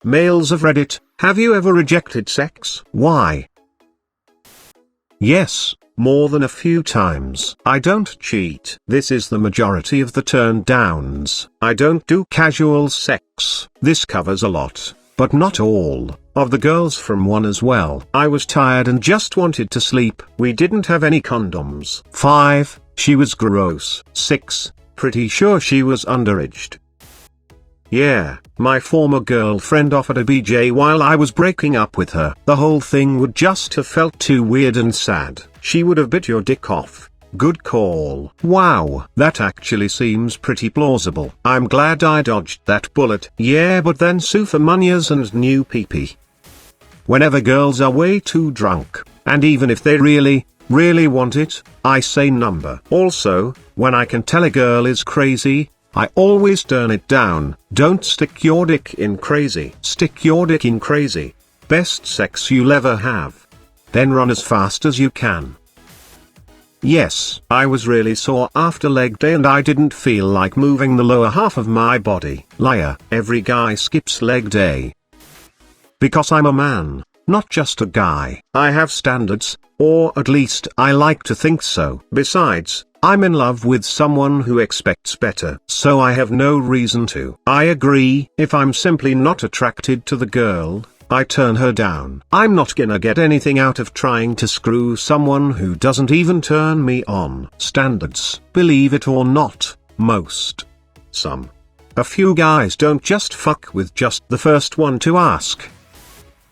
Males of Reddit, have you ever rejected sex? Why? Yes, more than a few times. I don't cheat. This is the majority of the turn downs. I don't do casual sex. This covers a lot, but not all, of the girls from one as well. I was tired and just wanted to sleep. We didn't have any condoms. 5. She was gross. 6. Pretty sure she was underaged. Yeah, my former girlfriend offered a BJ while I was breaking up with her. The whole thing would just have felt too weird and sad. She would have bit your dick off. Good call. Wow, that actually seems pretty plausible. I'm glad I dodged that bullet. Yeah, but then sue for munias and new pee-pee. Whenever girls are way too drunk, and even if they really want it, I say number. Also, when I can tell a girl is crazy, I always turn it down. Don't stick your dick in crazy. Stick your dick in crazy. Best sex you'll ever have. Then run as fast as you can. Yes, I was really sore after leg day and I didn't feel like moving the lower half of my body. Liar. Every guy skips leg day. Because I'm a man, not just a guy. I have standards, or at least I like to think so. Besides, I'm in love with someone who expects better, so I have no reason to. I agree, if I'm simply not attracted to the girl, I turn her down. I'm not gonna get anything out of trying to screw someone who doesn't even turn me on. Standards, believe it or not, a few guys don't just fuck with just the first one to ask.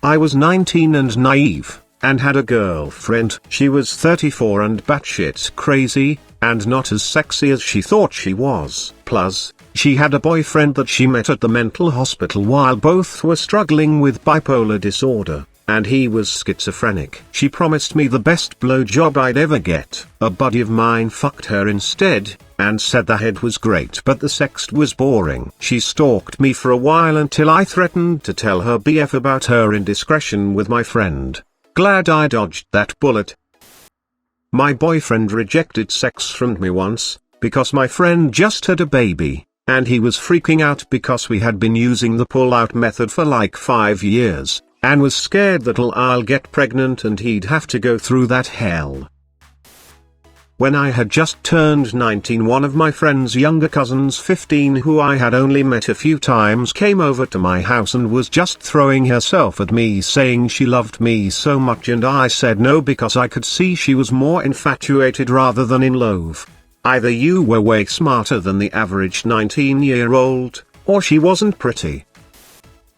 I was 19 and naive, and had a girlfriend. She was 34 and batshit crazy, and not as sexy as she thought she was. Plus, she had a boyfriend that she met at the mental hospital while both were struggling with bipolar disorder, and he was schizophrenic. She promised me the best blowjob I'd ever get. A buddy of mine fucked her instead, and said the head was great but the sex was boring. She stalked me for a while until I threatened to tell her BF about her indiscretion with my friend. Glad I dodged that bullet. My boyfriend rejected sex from me once, because my friend just had a baby, and he was freaking out because we had been using the pull-out method for like 5 years, and was scared that I'll get pregnant and he'd have to go through that hell. When I had just turned 19, one of my friend's younger cousins, 15, who I had only met a few times, came over to my house and was just throwing herself at me saying she loved me so much, and I said no because I could see she was more infatuated rather than in love. Either you were way smarter than the average 19-year-old, or she wasn't pretty.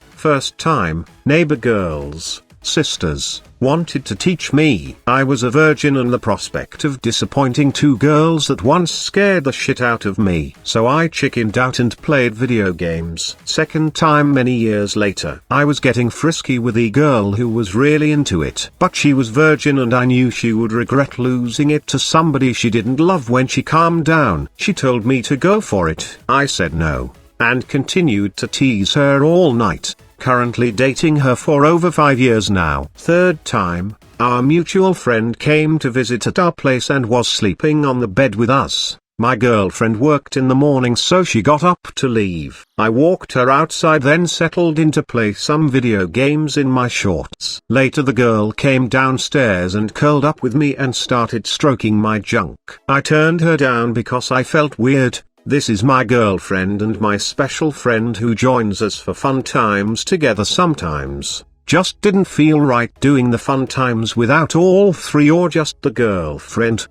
First time, neighbor girls, sisters, wanted to teach me. I was a virgin and the prospect of disappointing 2 girls at once scared the shit out of me. So I chickened out and played video games. Second time many years later, I was getting frisky with a girl who was really into it. But she was virgin and I knew she would regret losing it to somebody she didn't love when she calmed down. She told me to go for it. I said no, and continued to tease her all night. Currently dating her for over 5 years now. Third time, our mutual friend came to visit at our place and was sleeping on the bed with us. My girlfriend worked in the morning so she got up to leave. I walked her outside, then settled in to play some video games in my shorts. Later the girl came downstairs and curled up with me and started stroking my junk. I turned her down because I felt weird. This is my girlfriend and my special friend who joins us for fun times together sometimes. Just didn't feel right doing the fun times without all 3 or just the girlfriend.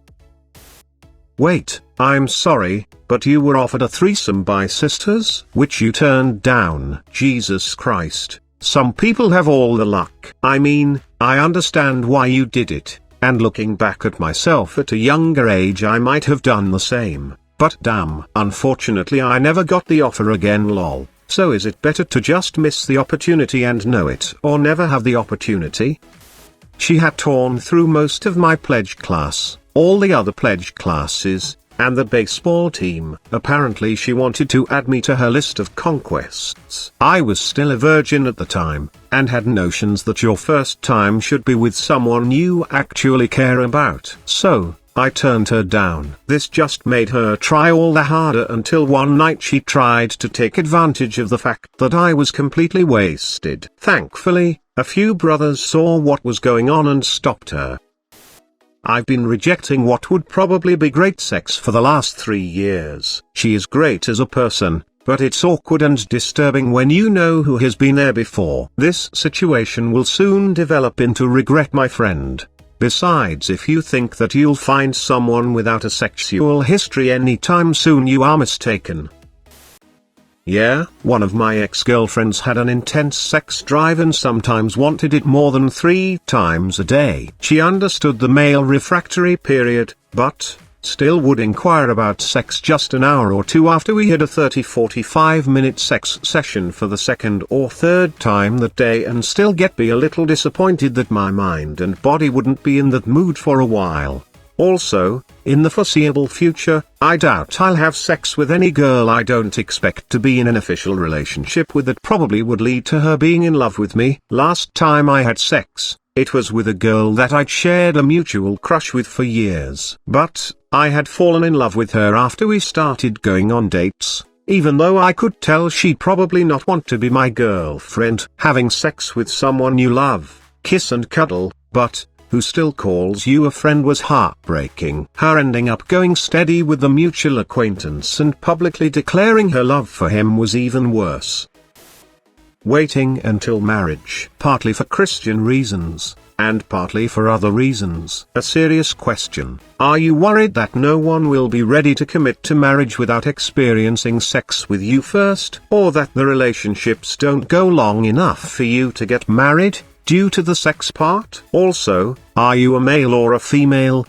Wait, I'm sorry, but you were offered a threesome by sisters, which you turned down. Jesus Christ, some people have all the luck. I mean, I understand why you did it, and looking back at myself at a younger age I might have done the same. But damn, unfortunately I never got the offer again, lol. So is it better to just miss the opportunity and know it, or never have the opportunity? She had torn through most of my pledge class, all the other pledge classes, and the baseball team. Apparently she wanted to add me to her list of conquests. I was still a virgin at the time, and had notions that your first time should be with someone you actually care about. So, I turned her down. This just made her try all the harder until one night she tried to take advantage of the fact that I was completely wasted. Thankfully, a few brothers saw what was going on and stopped her. I've been rejecting what would probably be great sex for the last 3 years. She is great as a person, but it's awkward and disturbing when you know who has been there before. This situation will soon develop into regret, my friend. Besides, if you think that you'll find someone without a sexual history anytime soon, you are mistaken. Yeah, one of my ex-girlfriends had an intense sex drive and sometimes wanted it more than 3 times a day. She understood the male refractory period, but still would inquire about sex just an hour or two after we had a 30-45 minute sex session for the 2nd or 3rd time that day and still get be a little disappointed that my mind and body wouldn't be in that mood for a while. Also, in the foreseeable future, I doubt I'll have sex with any girl I don't expect to be in an official relationship with. That probably would lead to her being in love with me. Last time I had sex, it was with a girl that I'd shared a mutual crush with for years. But I had fallen in love with her after we started going on dates, even though I could tell she'd probably not want to be my girlfriend. Having sex with someone you love, kiss and cuddle, but who still calls you a friend was heartbreaking. Her ending up going steady with the mutual acquaintance and publicly declaring her love for him was even worse. Waiting until marriage, partly for Christian reasons, and partly for other reasons. A serious question: are you worried that no one will be ready to commit to marriage without experiencing sex with you first? Or that the relationships don't go long enough for you to get married, due to the sex part? Also, are you a male or a female?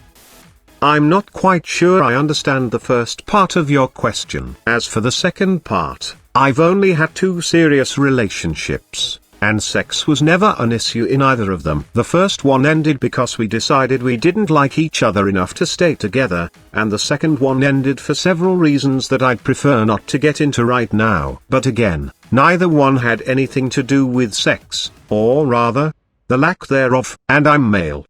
I'm not quite sure I understand the first part of your question. As for the second part, I've only had 2 serious relationships, and sex was never an issue in either of them. The first one ended because we decided we didn't like each other enough to stay together, and the second one ended for several reasons that I'd prefer not to get into right now. But again, neither one had anything to do with sex, or rather, the lack thereof. And I'm male.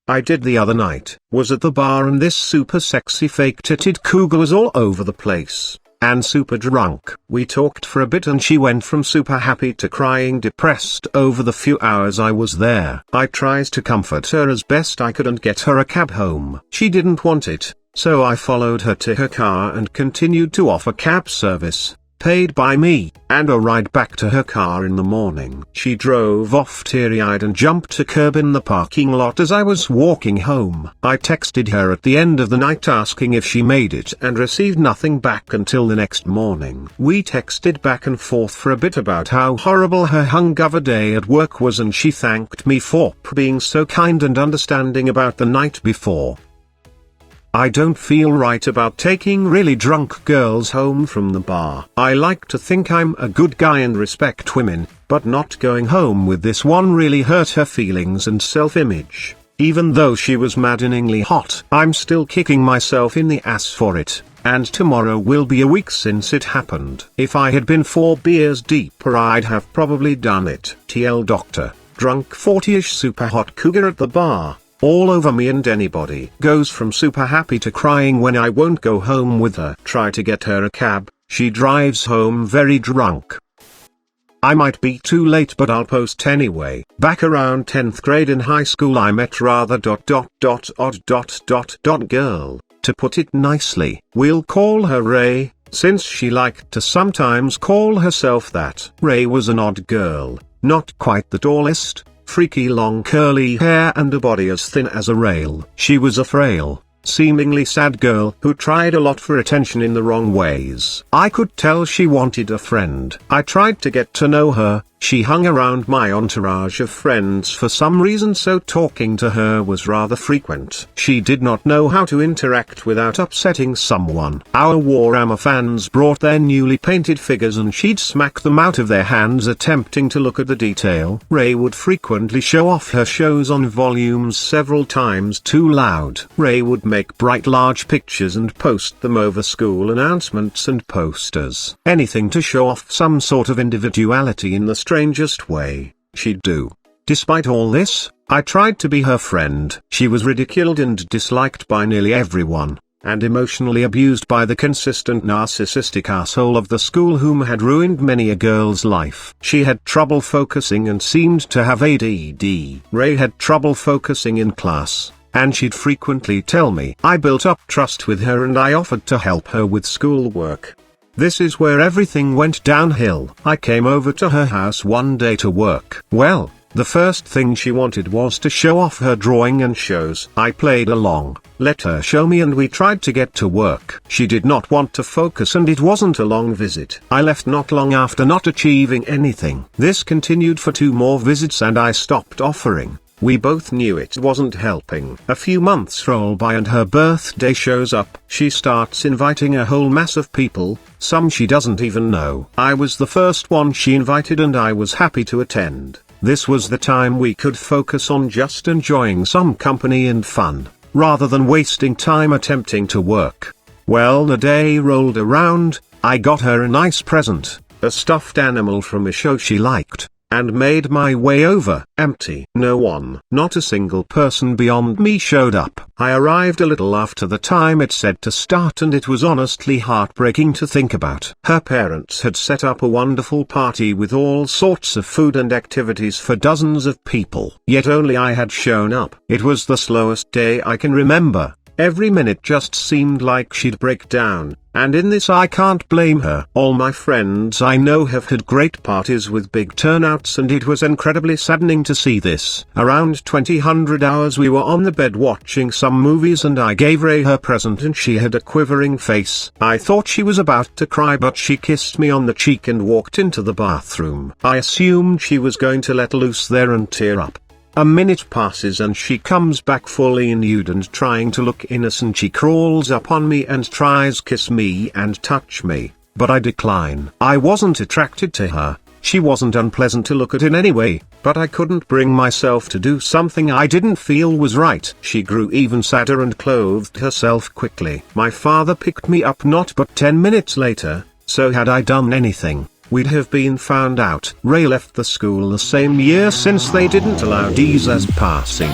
I did the other night was at the bar, and this super sexy fake-titted cougar was all over the place, and super drunk. We talked for a bit and she went from super happy to crying depressed over the few hours I was there. I tried to comfort her as best I could and get her a cab home. She didn't want it, so I followed her to her car and continued to offer cab service, paid by me, and a ride back to her car in the morning. She drove off teary-eyed and jumped a curb in the parking lot as I was walking home. I texted her at the end of the night asking if she made it and received nothing back until the next morning. We texted back and forth for a bit about how horrible her hungover day at work was, and she thanked me for being so kind and understanding about the night before. I don't feel right about taking really drunk girls home from the bar. I like to think I'm a good guy and respect women, but not going home with this one really hurt her feelings and self-image. Even though she was maddeningly hot, I'm still kicking myself in the ass for it, and tomorrow will be a week since it happened. If I had been 4 beers deeper, I'd have probably done it. TL Doctor, drunk 40ish super hot cougar at the bar. All over me, and anybody goes from super happy to crying when I won't go home with her. Try to get her a cab, she drives home very drunk. I might be too late, but I'll post anyway. Back around 10th grade in high school I met rather odd girl, to put it nicely. We'll call her Ray, since she liked to sometimes call herself that. Ray was an odd girl, not quite the tallest, freaky long curly hair and a body as thin as a rail. She was a frail, seemingly sad girl who tried a lot for attention in the wrong ways. I could tell she wanted a friend. I tried to get to know her. She hung around my entourage of friends for some reason, so talking to her was rather frequent. She did not know how to interact without upsetting someone. Our Warhammer fans brought their newly painted figures and she'd smack them out of their hands attempting to look at the detail. Ray would frequently show off her shows on volumes several times too loud. Ray would make bright large pictures and post them over school announcements and posters. Anything to show off some sort of individuality in the strangest way, she'd do. Despite all this, I tried to be her friend. She was ridiculed and disliked by nearly everyone, and emotionally abused by the consistent narcissistic asshole of the school whom had ruined many a girl's life. She had trouble focusing and seemed to have ADD. Ray had trouble focusing in class, and she'd frequently tell me. I built up trust with her and I offered to help her with schoolwork. This is where everything went downhill. I came over to her house one day to work. Well, the first thing she wanted was to show off her drawing and shows. I played along, let her show me, and we tried to get to work. She did not want to focus and it wasn't a long visit. I left not long after, not achieving anything. This continued for 2 more visits and I stopped offering. We both knew it wasn't helping. A few months roll by and her birthday shows up. She starts inviting a whole mass of people, some she doesn't even know. I was the first one she invited and I was happy to attend. This was the time we could focus on just enjoying some company and fun, rather than wasting time attempting to work. Well, the day rolled around, I got her a nice present, a stuffed animal from a show she liked, and made my way over. Empty. No one, not a single person beyond me showed up. I arrived a little after the time it said to start and it was honestly heartbreaking to think about. Her parents had set up a wonderful party with all sorts of food and activities for dozens of people. Yet only I had shown up. It was the slowest day I can remember. Every minute just seemed like she'd break down, and in this I can't blame her. All my friends I know have had great parties with big turnouts and it was incredibly saddening to see this. Around 2000 hours we were on the bed watching some movies and I gave Ray her present and she had a quivering face. I thought she was about to cry but she kissed me on the cheek and walked into the bathroom. I assumed she was going to let loose there and tear up. A minute passes and she comes back fully nude and trying to look innocent. She crawls up on me and tries kiss me and touch me, but I decline. I wasn't attracted to her, she wasn't unpleasant to look at in any way, but I couldn't bring myself to do something I didn't feel was right. She grew even sadder and clothed herself quickly. My father picked me up not but 10 minutes later, so had I done anything, we'd have been found out. Ray left the school the same year since they didn't allow D's as passing.